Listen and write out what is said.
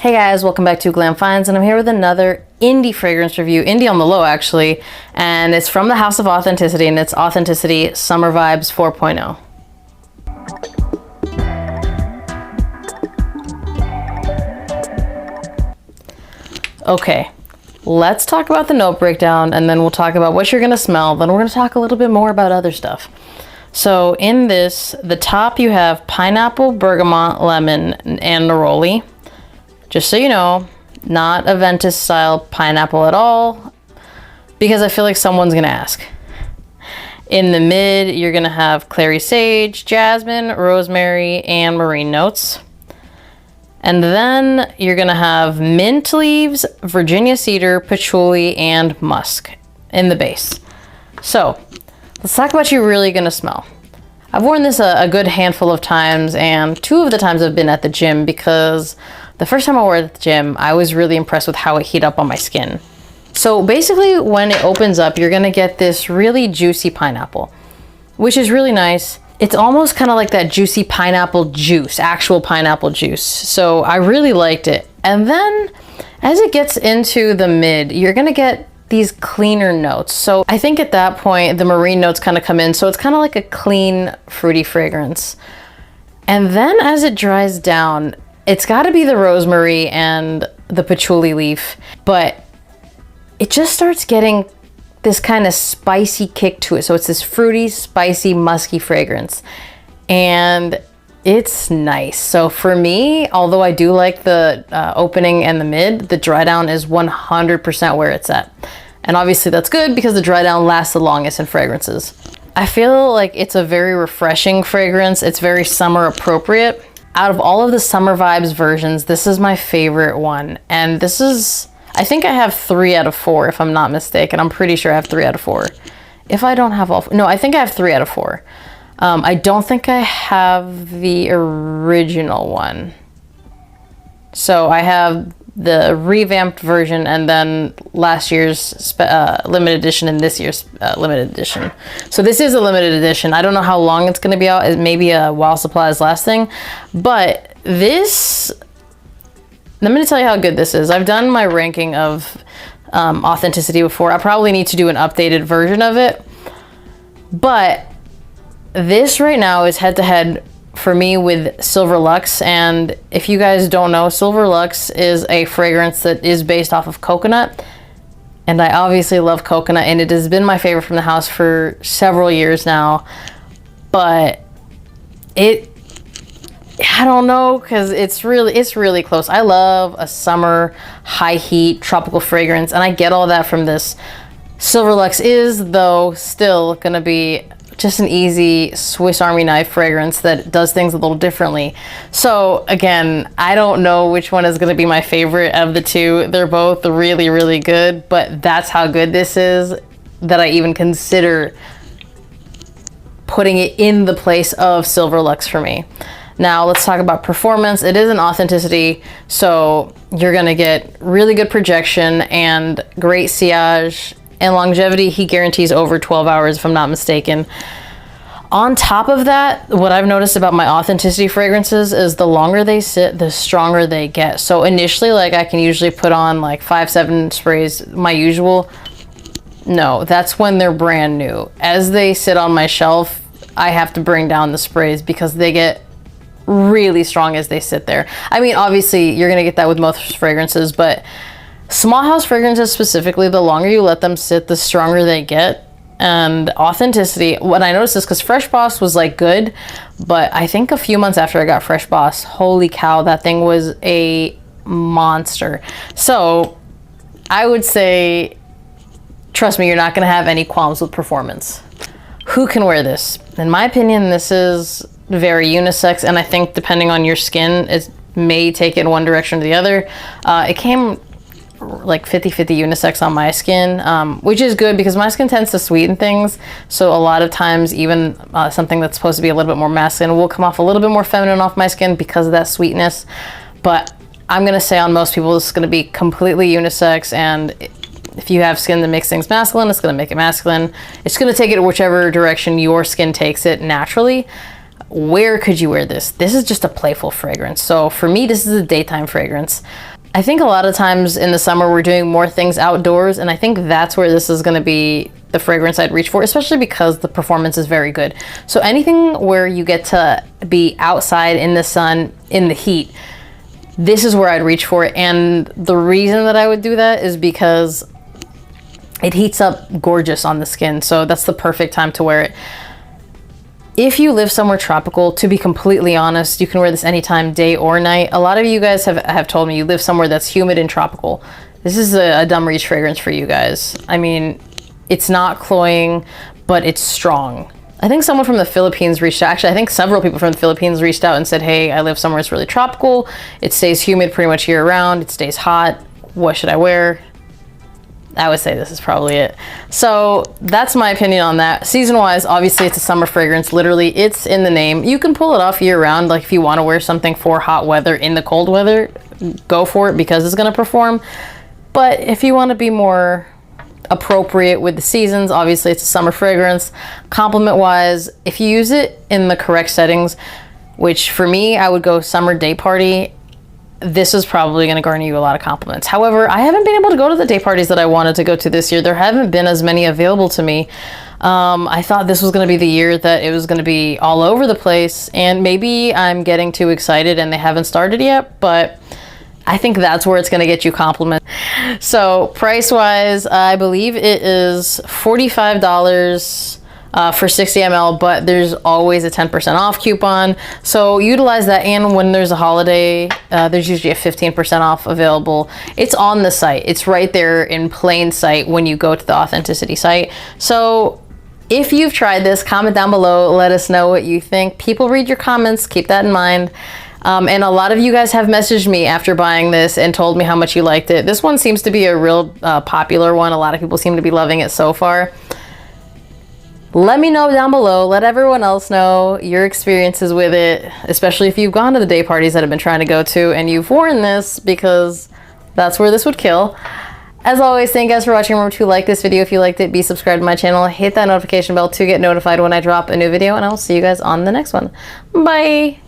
Hey guys, welcome back to Glam Finds, and I'm here with another indie fragrance review, indie on the low actually, and it's from the House of Authenticity, and it's Authenticity Summer Vibes 4.0. Okay, let's talk about the note breakdown, and then we'll talk about what you're gonna smell, then we're gonna talk a little bit more about other stuff. So in this, the top you have pineapple, bergamot, lemon, and neroli. Just so you know, not a Ventus style pineapple at all, because I feel like someone's gonna ask. In the mid, you're gonna have clary sage, jasmine, rosemary, and marine notes. And then you're gonna have mint leaves, Virginia cedar, patchouli, and musk in the base. So let's talk about what you're really gonna smell. I've worn this a good handful of times, and 2 of the times I've been at the gym, because the first time I wore it at the gym, I was really impressed with how it heated up on my skin. So basically when it opens up, you're gonna get this really juicy pineapple, which is really nice. It's almost kind of like that juicy pineapple juice, actual pineapple juice. So I really liked it. And then as it gets into the mid, you're gonna get these cleaner notes. So I think at that point, the marine notes kind of come in. So it's kind of like a clean, fruity fragrance. And then as it dries down, it's gotta be the rosemary and the patchouli leaf, but it just starts getting this kind of spicy kick to it. So it's this fruity, spicy, musky fragrance. And it's nice. So for me, although I do like the opening and the mid, the dry down is 100% where it's at. And obviously that's good because the dry down lasts the longest in fragrances. I feel like it's a very refreshing fragrance. It's very summer appropriate. Out of all of the Summer Vibes versions, this is my favorite one. And this is, I think I have 3 out of 4 if I'm not mistaken. I'm pretty sure I have 3 out of 4. If I don't have all, no, I think I have 3 out of 4. I don't think I have the original one. So I have the revamped version and then last year's limited edition and this year's limited edition. So this is a limited edition. I don't know how long it's going to be out. It may be a while supplies lasting, but this, let me tell you how good this is. I've done my ranking of Authenticity before. I probably need to do an updated version of it, but this right now is head to head for me with Silver Luxe. And if you guys don't know, Silver Luxe is a fragrance that is based off of coconut. And I obviously love coconut, and it has been my favorite from the house for several years now. But I don't know, because it's really close. I love a summer, high heat, tropical fragrance, and I get all that from this. Silver Luxe is, though, still gonna be just an easy Swiss Army knife fragrance that does things a little differently. So again, I don't know which one is going to be my favorite of the 2. They're both really, really good, but that's how good this is that I even consider putting it in the place of Silver Luxe for me. Now let's talk about performance. It is an Authenticity, so you're going to get really good projection and great sillage. And longevity, he guarantees over 12 hours if I'm not mistaken. On top of that, what I've noticed about my Authenticity fragrances is the longer they sit, the stronger they get. So initially, like, I can usually put on like 5-7 sprays, my usual. No, that's when they're brand new. As they sit on my shelf, I have to bring down the sprays because they get really strong as they sit there. I mean, obviously you're gonna get that with most fragrances, but small house fragrances specifically, the longer you let them sit, the stronger they get. And Authenticity, when I noticed this, because Fresh Boss was like good, but I think a few months after I got Fresh Boss, holy cow, that thing was a monster. So I would say, trust me, you're not going to have any qualms with performance. Who can wear this? In my opinion, this is very unisex, and I think depending on your skin, it may take it in one direction or the other. It came like 50-50 unisex on my skin, which is good because my skin tends to sweeten things. So a lot of times even something that's supposed to be a little bit more masculine will come off a little bit more feminine off my skin because of that sweetness. But I'm going to say on most people, this is going to be completely unisex. And if you have skin that makes things masculine, it's going to make it masculine. It's going to take it whichever direction your skin takes it naturally. Where could you wear this? This is just a playful fragrance. So for me, this is a daytime fragrance. I think a lot of times in the summer we're doing more things outdoors, and I think that's where this is going to be the fragrance I'd reach for, especially because the performance is very good. So anything where you get to be outside in the sun, in the heat, this is where I'd reach for it. And the reason that I would do that is because it heats up gorgeous on the skin. So that's the perfect time to wear it. If you live somewhere tropical, to be completely honest, you can wear this anytime, day or night. A lot of you guys have told me you live somewhere that's humid and tropical. This is a dumb reach fragrance for you guys. I mean, it's not cloying, but it's strong. I think someone from the Philippines reached out. Actually, I think several people from the Philippines reached out and said, hey, I live somewhere that's really tropical. It stays humid pretty much year round. It stays hot. What should I wear? I would say this is probably it. So that's my opinion on that. Season-wise, obviously it's a summer fragrance. Literally, it's in the name. You can pull it off year-round. Like if you want to wear something for hot weather in the cold weather, go for it because it's going to perform. But if you want to be more appropriate with the seasons, obviously it's a summer fragrance. Compliment-wise, if you use it in the correct settings, which for me, I would go summer day party, this is probably going to garner you a lot of compliments. However, I haven't been able to go to the day parties that I wanted to go to this year. There haven't been as many available to me. I thought this was going to be the year that it was going to be all over the place, and maybe I'm getting too excited and they haven't started yet, but I think that's where it's going to get you compliments. So price-wise, I believe it is $45 for 60 ml, but there's always a 10% off coupon. So utilize that, and when there's a holiday, there's usually a 15% off available. It's on the site. It's right there in plain sight when you go to the Authenticity site. So if you've tried this, comment down below. Let us know what you think. People read your comments. Keep that in mind. And a lot of you guys have messaged me after buying this and told me how much you liked it. This one seems to be a real popular one. A lot of people seem to be loving it so far. Let me know down below. Let everyone else know your experiences with it, especially if you've gone to the day parties that I've been trying to go to and you've worn this, because that's where this would kill. As always, thank you guys for watching. Remember to like this video if you liked it. Be subscribed to my channel. Hit that notification bell to get notified when I drop a new video, and I will see you guys on the next one. Bye!